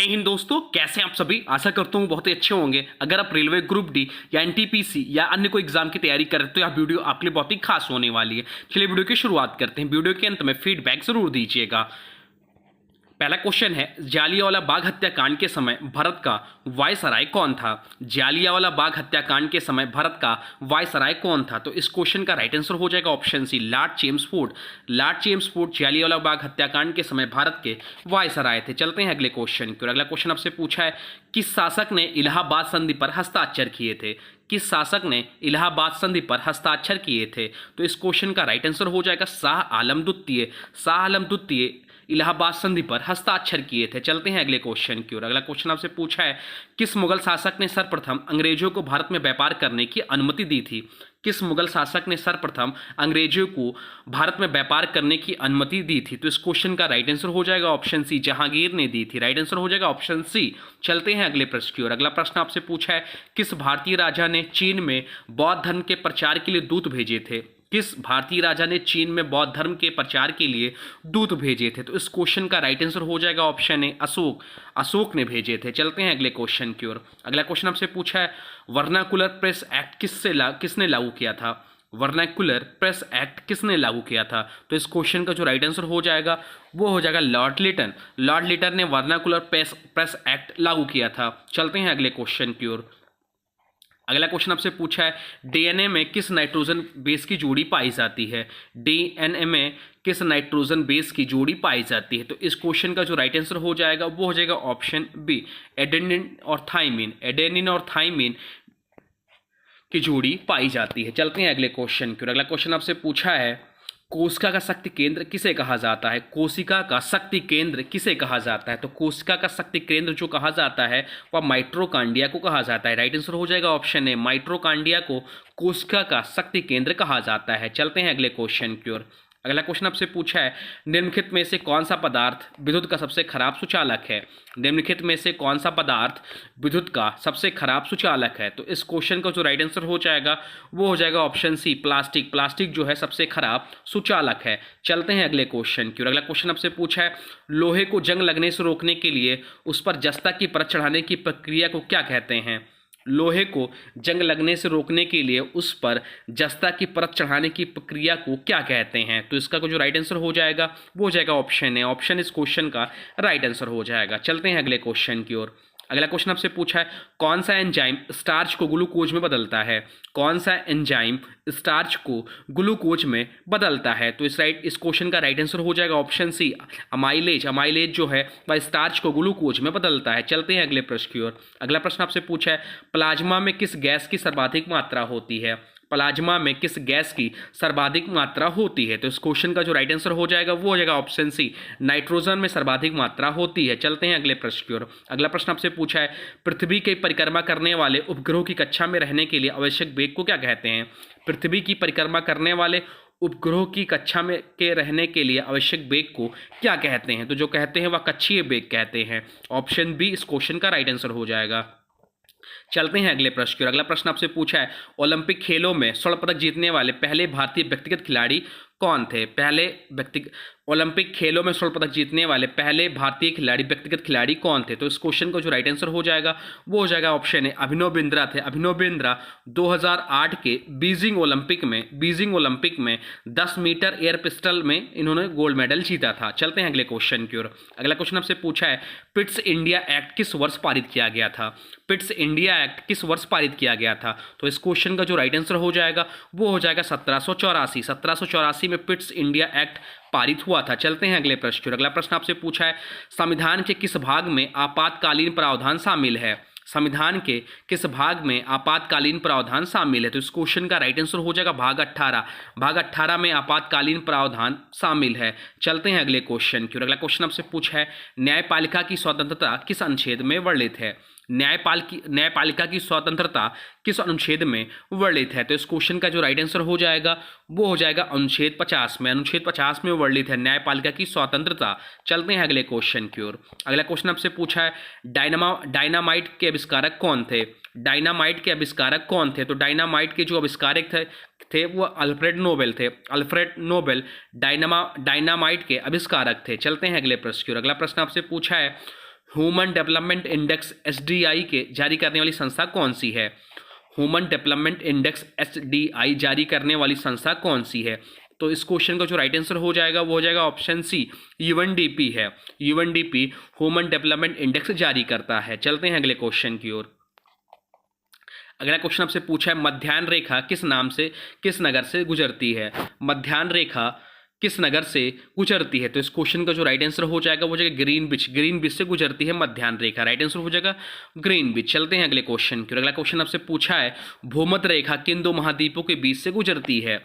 जय हिंद दोस्तों, कैसे हैं आप सभी। आशा करता हूँ बहुत ही अच्छे होंगे। अगर आप रेलवे ग्रुप डी या एनटीपीसी या अन्य कोई एग्जाम की तैयारी कर रहे हैं तो यह वीडियो आपके लिए बहुत ही खास होने वाली है। चलिए वीडियो की शुरुआत करते हैं। वीडियो के अंत में फीडबैक जरूर दीजिएगा। पहला क्वेश्चन है, जालियांवाला बाग हत्याकांड के समय भारत का वायसराय कौन था। जालियांवाला बाग हत्याकांड के समय भारत का वायसराय कौन था। तो इस क्वेश्चन का राइट आंसर हो जाएगा option C, Lord Chelmsford. Lord Chelmsford Jallianwala Bagh हत्याकांड के समय भारत के वायसराय थे। चलते हैं अगले क्वेश्चन की ओर। अगला क्वेश्चन आपसे पूछा है, किस शासक ने इलाहाबाद संधि पर हस्ताक्षर किए थे। किस शासक ने इलाहाबाद संधि पर हस्ताक्षर किए थे। तो इस क्वेश्चन का राइट आंसर हो जाएगा शाह आलम द्वितीय। शाह आलम द्वितीय इलाहाबाद संधि पर हस्ताक्षर किए थे। चलते हैं अगले क्वेश्चन की ओर। अगला क्वेश्चन आपसे पूछा है, किस मुगल शासक ने सर्वप्रथम अंग्रेजों को भारत में व्यापार करने की अनुमति दी थी। किस मुगल शासक ने सर्वप्रथम अंग्रेजों को भारत में व्यापार करने की अनुमति दी थी। तो इस क्वेश्चन का राइट आंसर हो जाएगा ऑप्शन सी, जहांगीर ने दी थी। राइट आंसर हो जाएगा ऑप्शन सी। चलते हैं अगले प्रश्न की ओर। अगला प्रश्न आपसे पूछा है, किस भारतीय राजा ने चीन में बौद्ध धर्म के प्रचार के लिए दूत भेजे थे। किस भारतीय राजा ने चीन में बौद्ध धर्म के प्रचार के लिए दूत भेजे थे। तो इस क्वेश्चन का राइट आंसर हो जाएगा ऑप्शन ए, अशोक। अशोक ने भेजे थे। चलते हैं अगले क्वेश्चन की ओर। अगला क्वेश्चन आपसे पूछा है, वर्नाकुलर प्रेस एक्ट किसने लागू किया था। वर्नाकुलर प्रेस एक्ट किसने लागू किया था। तो इस क्वेश्चन का जो राइट आंसर हो जाएगा वो हो जाएगा लॉर्ड लिटन। लॉर्ड लिटन ने वर्नाकुलर प्रेस एक्ट लागू किया था। चलते हैं अगले क्वेश्चन की ओर। अगला क्वेश्चन आपसे पूछा है, डीएनए में किस नाइट्रोजन बेस की जोड़ी पाई जाती है। डीएनए में किस नाइट्रोजन बेस की जोड़ी पाई जाती है। तो इस क्वेश्चन का जो राइट आंसर हो जाएगा वो हो जाएगा ऑप्शन बी, एडेनिन और थाइमिन। एडेनिन और थाइमिन की जोड़ी पाई जाती है। चलते हैं अगले क्वेश्चन की ओर। अगला क्वेश्चन आपसे पूछा है, कोशिका का शक्ति केंद्र किसे कहा जाता है। कोशिका का शक्ति केंद्र किसे कहा जाता है। तो कोशिका का शक्ति केंद्र जो कहा जाता है वह माइट्रोकांडिया को कहा जाता है। राइट आंसर हो जाएगा ऑप्शन ए, माइट्रोकांडिया को कोशिका का शक्ति केंद्र कहा जाता है। चलते हैं अगले क्वेश्चन की ओर। अगला क्वेश्चन आपसे पूछा है, निम्नलिखित में से कौन सा पदार्थ विद्युत का सबसे खराब सुचालक है। निम्नलिखित में से कौन सा पदार्थ विद्युत का सबसे खराब सुचालक है। तो इस क्वेश्चन का जो राइट आंसर हो जाएगा वो हो जाएगा ऑप्शन सी, प्लास्टिक। प्लास्टिक जो है सबसे खराब सुचालक है। चलते हैं अगले क्वेश्चन की ओर। अगला क्वेश्चन आपसे पूछा है, लोहे को जंग लगने से रोकने के लिए उस पर जस्ता की परत चढ़ाने की प्रक्रिया को क्या कहते हैं। लोहे को जंग लगने से रोकने के लिए उस पर जस्ता की परत चढ़ाने की प्रक्रिया को क्या कहते हैं। तो इसका जो राइट आंसर हो जाएगा वो हो जाएगा ऑप्शन है। ऑप्शन इस क्वेश्चन का राइट आंसर हो जाएगा। चलते हैं अगले क्वेश्चन की ओर। अगला क्वेश्चन आपसे पूछा है, कौन सा एंजाइम स्टार्च को ग्लूकोज में बदलता है। कौन सा एंजाइम स्टार्च को ग्लूकोज में बदलता है। तो इस क्वेश्चन का राइट आंसर हो जाएगा ऑप्शन सी, अमाइलेज। अमाइलेज जो है वह स्टार्च को ग्लूकोज में बदलता है। चलते हैं अगले प्रश्न की ओर। अगला प्रश्न आपसे पूछा है, प्लाज्मा में किस गैस की सर्वाधिक मात्रा होती है। प्लाज्मा में किस गैस की सर्वाधिक मात्रा होती है। तो इस क्वेश्चन का जो राइट आंसर हो जाएगा वो हो जाएगा ऑप्शन सी, नाइट्रोजन में सर्वाधिक मात्रा होती है। चलते हैं अगले प्रश्न की ओर। अगला प्रश्न आपसे पूछा है, पृथ्वी की परिक्रमा करने वाले उपग्रहों की कक्षा में रहने के लिए आवश्यक वेग को क्या कहते हैं। पृथ्वी की परिक्रमा करने वाले उपग्रहों की कक्षा में के रहने के लिए आवश्यक वेग को क्या कहते हैं। तो जो कहते हैं वह कक्षीय वेग कहते हैं। ऑप्शन बी इस क्वेश्चन का राइट आंसर हो जाएगा। चलते हैं अगले प्रश्न की ओर। अगला प्रश्न आपसे पूछा है, ओलंपिक खेलों में स्वर्ण पदक जीतने वाले पहले भारतीय व्यक्तिगत खिलाड़ी कौन थे। ओलंपिक खेलों में स्वर्ण पदक जीतने वाले पहले भारतीय खिलाड़ी व्यक्तिगत खिलाड़ी कौन थे। तो इस क्वेश्चन का जो राइट आंसर हो जाएगा वो हो जाएगा ऑप्शन है, अभिनव बिंद्रा थे। अभिनव बिंद्रा 2008 के बीजिंग ओलंपिक में 10 मीटर एयर पिस्टल में इन्होंने गोल्ड मेडल जीता था। चलते हैं अगले क्वेश्चन की ओर। अगला क्वेश्चन आपसे पूछा है, पिट्स इंडिया एक्ट किस वर्ष पारित किया गया था। पिट्स इंडिया एक्ट किस वर्ष पारित किया गया था। तो इस क्वेश्चन का जो राइट आंसर हो जाएगा वो हो जाएगा 1784। 1784 में पिट्स इंडिया एक्ट पारित हुआ था। चलते हैं अगले प्रश्न की ओर। अगला प्रश्न आपसे पूछा है, संविधान के किस भाग में आपातकालीन प्रावधान शामिल है। संविधान के किस भाग में आपातकालीन प्रावधान शामिल है। तो इस क्वेश्चन का राइट आंसर हो जाएगा भाग 18। भाग 18 में आपातकालीन प्रावधान शामिल है। चलते हैं अगले क्वेश्चन की ओर। अगला क्वेश्चन आपसे पूछा है, न्यायपालिका की स्वतंत्रता किस अनुच्छेद में वर्णित है। न्यायपालिका की स्वतंत्रता किस अनुच्छेद में वर्णित है। तो इस क्वेश्चन का जो राइट आंसर हो जाएगा वो हो जाएगा अनुच्छेद 50 में। अनुच्छेद 50 में वर्णित है न्यायपालिका की स्वतंत्रता। चलते हैं अगले क्वेश्चन की ओर। अगला क्वेश्चन आपसे पूछा है, डायनामाइट के आविष्कारक कौन थे। डायनामाइट के आविष्कारक कौन थे। तो डायनामाइट के जो आविष्कारक थे वो अल्फ्रेड नोबेल थे। अल्फ्रेड नोबेल डायनामाइट के आविष्कारक थे। चलते हैं अगले प्रश्न की ओर। अगला प्रश्न आपसे पूछा है, ह्यूमन डेवलपमेंट इंडेक्स एसडीआई के जारी करने वाली संस्था कौन सी है? ह्यूमन डेवलपमेंट इंडेक्स एसडीआई जारी करने वाली संस्था कौन सी है? तो इस क्वेश्चन का जो राइट आंसर हो जाएगा वो हो जाएगा ऑप्शन सी, यूएनडीपी है। यूएनडीपी ह्यूमन डेवलपमेंट इंडेक्स जारी करता है। चलते हैं अगले क्वेश्चन की ओर। अगला क्वेश्चन आपसे पूछा है, मध्याह्न रेखा किस नाम से किस नगर से गुजरती है? मध्याह्न रेखा किस नगर से गुजरती है? तो इस क्वेश्चन का जो राइट आंसर हो जाएगा वो हो जाएगा ग्रीनविच। ग्रीनविच से गुजरती है मध्याह्न रेखा। राइट आंसर हो जाएगा ग्रीनविच। चलते हैं अगले क्वेश्चन की। अगला क्वेश्चन आपसे पूछा है, भूमध्य रेखा किन दो महाद्वीपों के बीच से गुजरती है?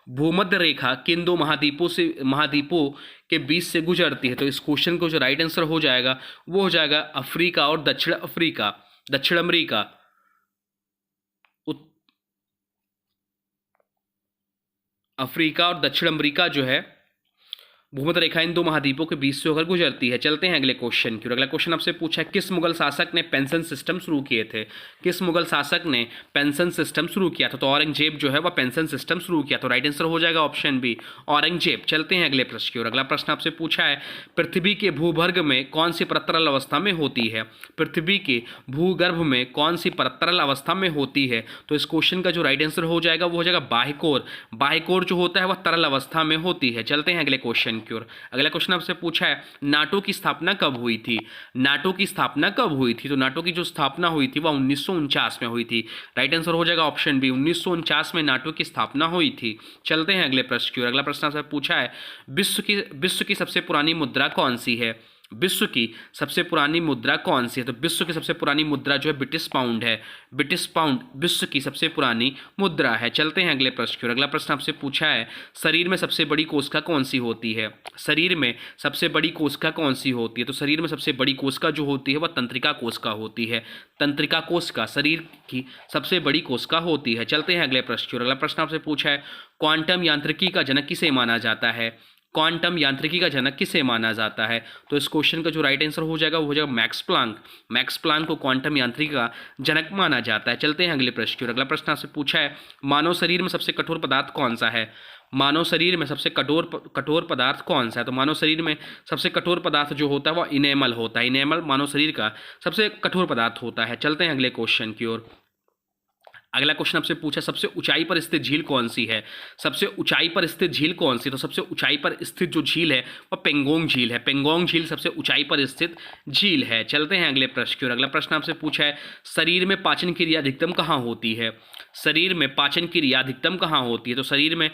भूमध्य रेखा किन दो महाद्वीपों के बीच से गुजरती है? तो इस क्वेश्चन का जो राइट आंसर हो जाएगा वो हो जाएगा अफ्रीका और दक्षिण अफ्रीका, दक्षिण अमेरिका। अफ्रीका और दक्षिण अमेरिका जो है भूमध्य रेखा इन दो महाद्वीपों के बीच से होकर गुजरती है। चलते हैं अगले क्वेश्चन की। अगला क्वेश्चन आपसे पूछा है, किस मुगल शासक ने पेंशन सिस्टम शुरू किए थे? किस मुगल शासक ने पेंशन सिस्टम शुरू किया था? तो औरंगजेब जो है वह पेंशन सिस्टम शुरू किया। तो राइट आंसर हो जाएगा ऑप्शन बी, औरंगजेब। चलते हैं अगले प्रश्न की ओर। अगला प्रश्न आपसे पूछा है, पृथ्वी के भूगर्भ में कौन सी परत तरल अवस्था में होती है? पृथ्वी के भूगर्भ में कौन सी परत तरल अवस्था में होती है? तो इस क्वेश्चन का जो राइट आंसर हो जाएगा वो हो जाएगा बाह्यकोर। बाह्यकोर जो होता है वह तरल अवस्था में होती है। चलते हैं अगले क्वेश्चन की ओर। अगला क्वेश्चन आपसे पूछा है, नाटो की स्थापना कब हुई थी? नाटो की स्थापना कब हुई थी? तो नाटो की जो स्थापना हुई थी वह 1949 में हुई थी। राइट आंसर हो जाएगा ऑप्शन बी, 1949 में नाटो की स्थापना हुई थी। चलते हैं अगले प्रश्न की ओर। अगला प्रश्न आपसे पूछा है, विश्व की सबसे पुरानी मुद्रा कौन सी है? विश्व की सबसे पुरानी मुद्रा कौन सी है? तो विश्व की सबसे पुरानी मुद्रा जो है ब्रिटिश पाउंड है। ब्रिटिश पाउंड विश्व की सबसे पुरानी मुद्रा है। चलते हैं अगले प्रश्न की ओर। अगला प्रश्न आपसे पूछा है, शरीर में सबसे बड़ी कोशिका कौन सी होती है? शरीर में सबसे बड़ी कोशिका कौन सी होती है? तो शरीर में सबसे बड़ी कोशिका जो होती है वह तंत्रिका कोशिका होती है। तंत्रिका कोशिका शरीर की सबसे बड़ी कोशिका होती है। चलते हैं अगले प्रश्न की ओर। अगला प्रश्न आपसे पूछा है, क्वांटम यांत्रिकी का जनक किसे माना जाता है? क्वांटम यांत्रिकी का जनक किसे माना जाता है? तो इस क्वेश्चन का जो राइट आंसर हो जाएगा वो हो जाएगा मैक्स प्लांक। मैक्स प्लांक को क्वांटम यांत्रिकी का जनक माना जाता है। चलते हैं अगले प्रश्न की ओर। अगला प्रश्न आपसे पूछा है, मानव शरीर में सबसे कठोर पदार्थ कौन सा है? मानव शरीर में सबसे कठोर पदार्थ कौन सा है? तो मानव शरीर में सबसे कठोर पदार्थ जो होता है वह इनेमल होता है। इनेमल मानव शरीर का सबसे कठोर पदार्थ होता है। चलते हैं अगले क्वेश्चन की ओर। अगला क्वेश्चन आपसे पूछा, सबसे ऊंचाई पर स्थित झील कौन सी है? सबसे ऊंचाई पर स्थित झील कौन सी? तो सबसे ऊंचाई पर स्थित जो झील है वह पेंगोंग झील है। पेंगोंग झील सबसे ऊंचाई पर स्थित झील है। चलते हैं अगले प्रश्न की ओर। अगला प्रश्न आपसे पूछा है, शरीर में पाचन क्रिया अधिकतम कहाँ होती है? शरीर में पाचन क्रिया अधिकतम कहाँ होती है? तो शरीर में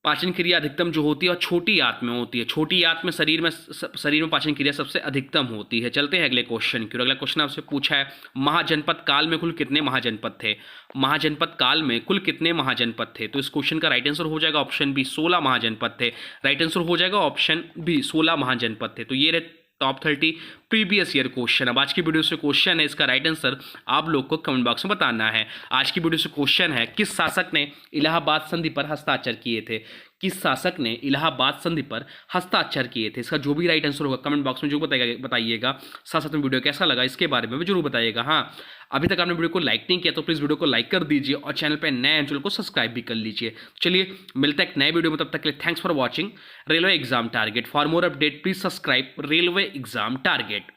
पाचन क्रिया अधिकतम जो होती है और छोटी आंत में होती है। छोटी आंत में शरीर में पाचन क्रिया सबसे अधिकतम होती है। चलते हैं अगले क्वेश्चन की ओर। अगला क्वेश्चन आपसे पूछा है, महाजनपद काल में कुल कितने महाजनपद थे? महाजनपद काल में कुल कितने महाजनपद थे? तो इस क्वेश्चन का राइट आंसर हो जाएगा ऑप्शन बी, 16 महाजनपद थे। राइट आंसर हो जाएगा ऑप्शन बी, 16 महाजनपद थे। तो ये रहे टॉप 30 प्रीवियस ईयर क्वेश्चन। अब आज की वीडियो से क्वेश्चन है, इसका राइट आंसर आप लोग को कमेंट बॉक्स में बताना है। आज की वीडियो से क्वेश्चन है, किस शासक ने इलाहाबाद संधि पर हस्ताक्षर किए थे? किस शासक ने इलाहाबाद संधि पर हस्ताक्षर किए थे? इसका जो भी राइट आंसर होगा कमेंट बॉक्स में जो बताइएगा। साथ साथ में वीडियो कैसा लगा इसके बारे में भी जरूर बताइएगा। हाँ, अभी तक आपने वीडियो को लाइक नहीं किया तो प्लीज़ वीडियो को लाइक कर दीजिए और चैनल पर नए चैनल को सब्सक्राइब भी कर लीजिए। चलिए मिलते हैं एक नए वीडियो में, तब तक के लिए thanks for watching railway exam target. For more update please subscribe railway exam target.